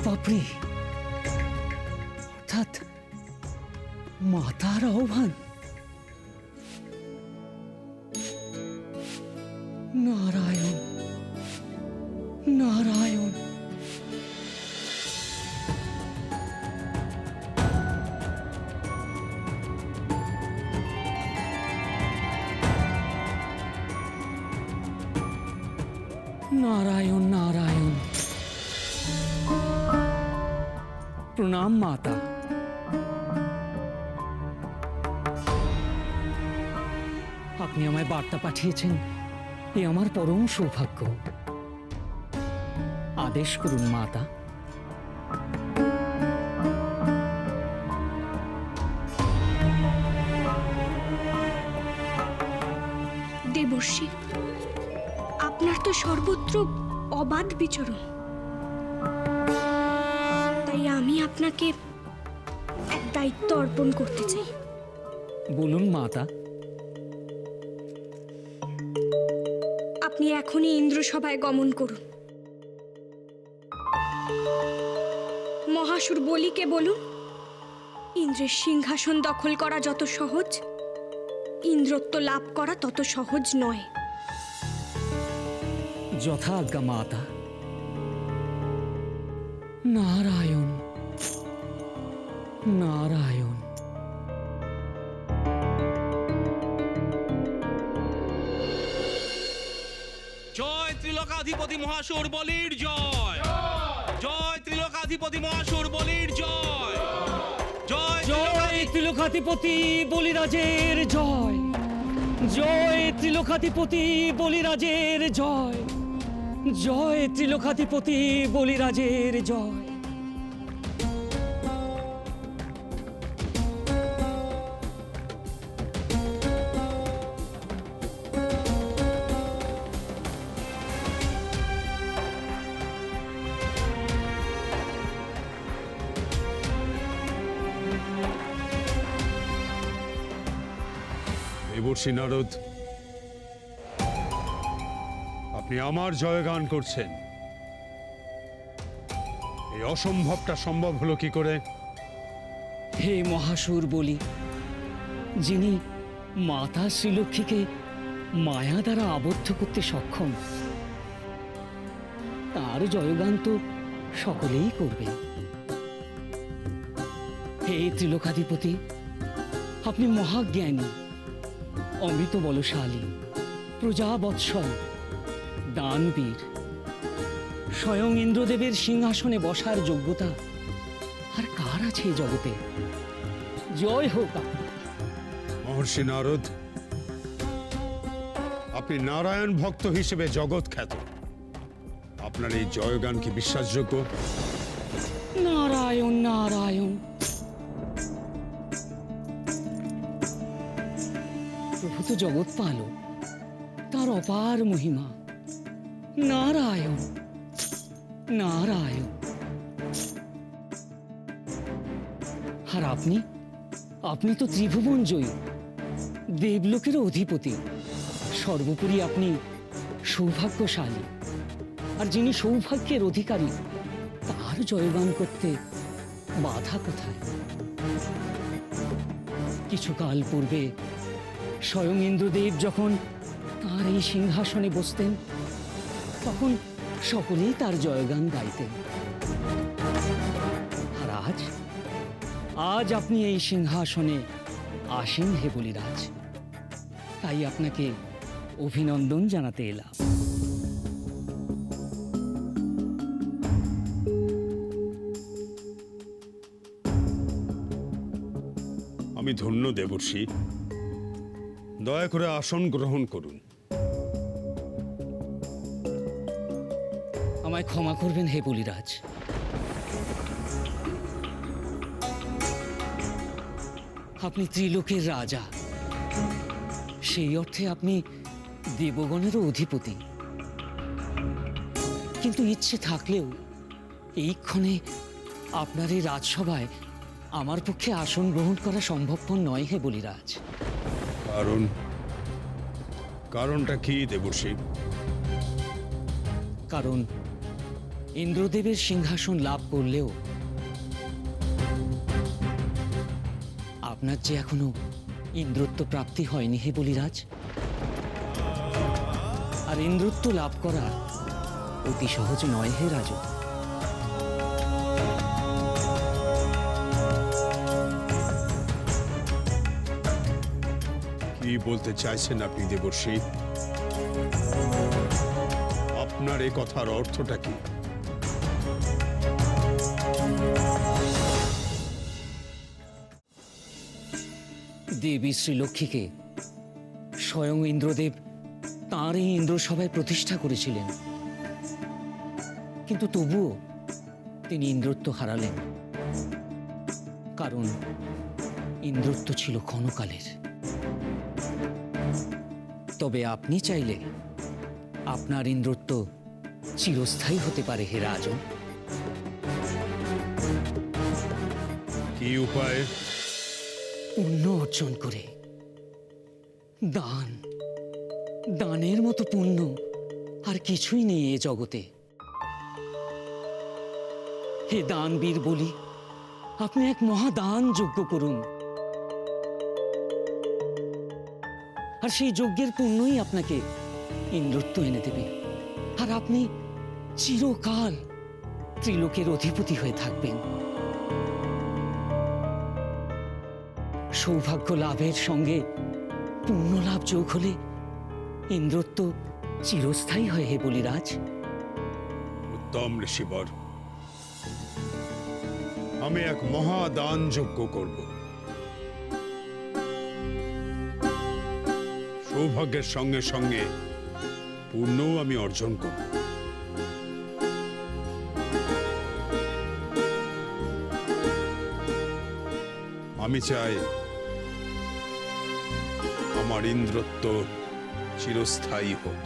পাপড়ি অর্থাৎ মাতার আহ্বান। নারায়ণ নারায়ণ। নারায়ণ নারায়ণ। প্রণাম মাতা। আপনি আমায় বার্তা পাঠিয়েছেন, এ আমার পরম সৌভাগ্য। আদেশ করুন মাতা। দেবর্ষি, আপনার তো সর্বত্র অবাধ বিচরণ, তাই আমি আপনাকে এক দায়িত্ব অর্পণ করতে চাই। বলুন মাতা। আপনি এখনই ইন্দ্রসভায় গমন করুন। মহাসুর বলিকে বলুন, ইন্দ্রের সিংহাসন দখল করা যত সহজ, ইন্দ্রত্ব লাভ করা তত সহজ নয়। যথা আজ্ঞা মাতা। নারায়ণ নারায়ণ। জয় ত্রিলোকাধিপতি মহাসুর বলির জয়। জয় ত্রিলোকাধিপতি মহাসুর বলির জয়। জয় জয় ত্রিলোকাধিপতি বলিরাজের জয়। জয় ত্রিলোকাধিপতি বলিরাজের জয়। জয় ত্রিলোকাধিপতি বলিরাজের জয়। দেবর্ষি নারদ, আপনি আমার জয়গান করছেন, এই অসম্ভবটা সম্ভব হলো কি করে? হে মহাসুর বলি, যিনি মাতা শ্রীলক্ষ্মীকে মায়া দ্বারা আবদ্ধ করতে সক্ষম, তার জয়গান তো সকলেই করবে। হে ত্রিলোকাধিপতি, আপনি মহাজ্ঞানী, অমৃত বলশালী, প্রজাবৎসল, দানবীর। স্বয়ং ইন্দ্রদেবের সিংহাসনে বসার যোগ্যতা আর কার আছে এই জগতে? জয় হোক আপনার। মহর্ষি নারদ, আপনি নারায়ণ ভক্ত হিসেবে জগৎ খ্যাত, আপনার এই জয়গান কি বিশ্বাসযোগ্য? নারায়ণ নারায়ণ। প্রভু তো জগৎ পালক, তার অপার মহিমা। নারায়ণ নারায়ণ। আর আপনি আপনি তো ত্রিভুবন জয়ী, দেবলোকেরও অধিপতি। সর্বোপরি আপনি সৌভাগ্যশালী, আর যিনি সৌভাগ্যের অধিকারী, তার জয়গান করতে বাধা কোথায়? কিছুকাল পূর্বে স্বয়ং ইন্দ্রদেব যখন তার এই সিংহাসনে বসতেন, তখন সকলেই তার জয়গান গাইতেন। আর আজ আজ আপনি এই সিংহাসনে আসেন হে বলিরাজ, তাই আপনাকে অভিনন্দন জানাতে এলাম। আমি ধন্য দেবর্ষি, দয়া করে আসন গ্রহণ করুন। আমায় ক্ষমা করবেন হে বলিরাজ। আপনি ত্রিলোকের রাজা, সেই অর্থে আপনি দেবগণেরও অধিপতি। কিন্তু ইচ্ছে থাকলেও এই ক্ষণে আপনার এই রাজসভায় আমার পক্ষে আসন গ্রহণ করা সম্ভবপর নয় হে বলিরাজ। কারণটা কি দেবর্ষি? কারণ ইন্দ্রদেবের সিংহাসন লাভ করলেও আপনার যে এখনো ইন্দ্রত্ব প্রাপ্তি হয়নি হে বলিরাজ। আর ইন্দ্রত্ব লাভ করা অতি সহজ নয় হে রাজা। কি বলতে চাইছেন আপনি দেবর্ষি? আপনার এ কথার অর্থটা কি? দেবী শ্রীলক্ষ্মীকে স্বয়ং ইন্দ্রদেব তাঁর এই ইন্দ্রসভায় প্রতিষ্ঠা করেছিলেন, কিন্তু তবুও তিনি ইন্দ্রত্ব হারালেন, কারণ ইন্দ্রত্ব ছিল ক্ষণকালের। তবে আপনি চাইলে আপনার ইন্দ্রত্ব চিরস্থায়ী হতে পারে হে রাজন। কি উপায়? পুণ্য অর্জন করে। দানের মতো পুণ্য আর কিছুই নেই এ জগতে। হে দানবীর বলি, আপনি এক মহাদান যজ্ঞ করুন, আর সেই যজ্ঞের পুণ্যই আপনাকে ইন্দ্রত্ব এনে দেবে, আর আপনি চিরকাল ত্রিলোকের অধিপতি হয়ে থাকবেন। সৌভাগ্য লাভের সঙ্গে পুণ্য লাভ যোগ হলে ইন্দ্রত্ব চিরস্থায়ী হয় হে বলিরাজ। উত্তম ঋষিবর, আমি এক মহাদান যজ্ঞ করব। সৌভাগ্যের সঙ্গে সঙ্গে পুণ্যও আমি অর্জন করব। আমি চাই আমার ইন্দ্রত্ব চিরস্থায়ী হোক।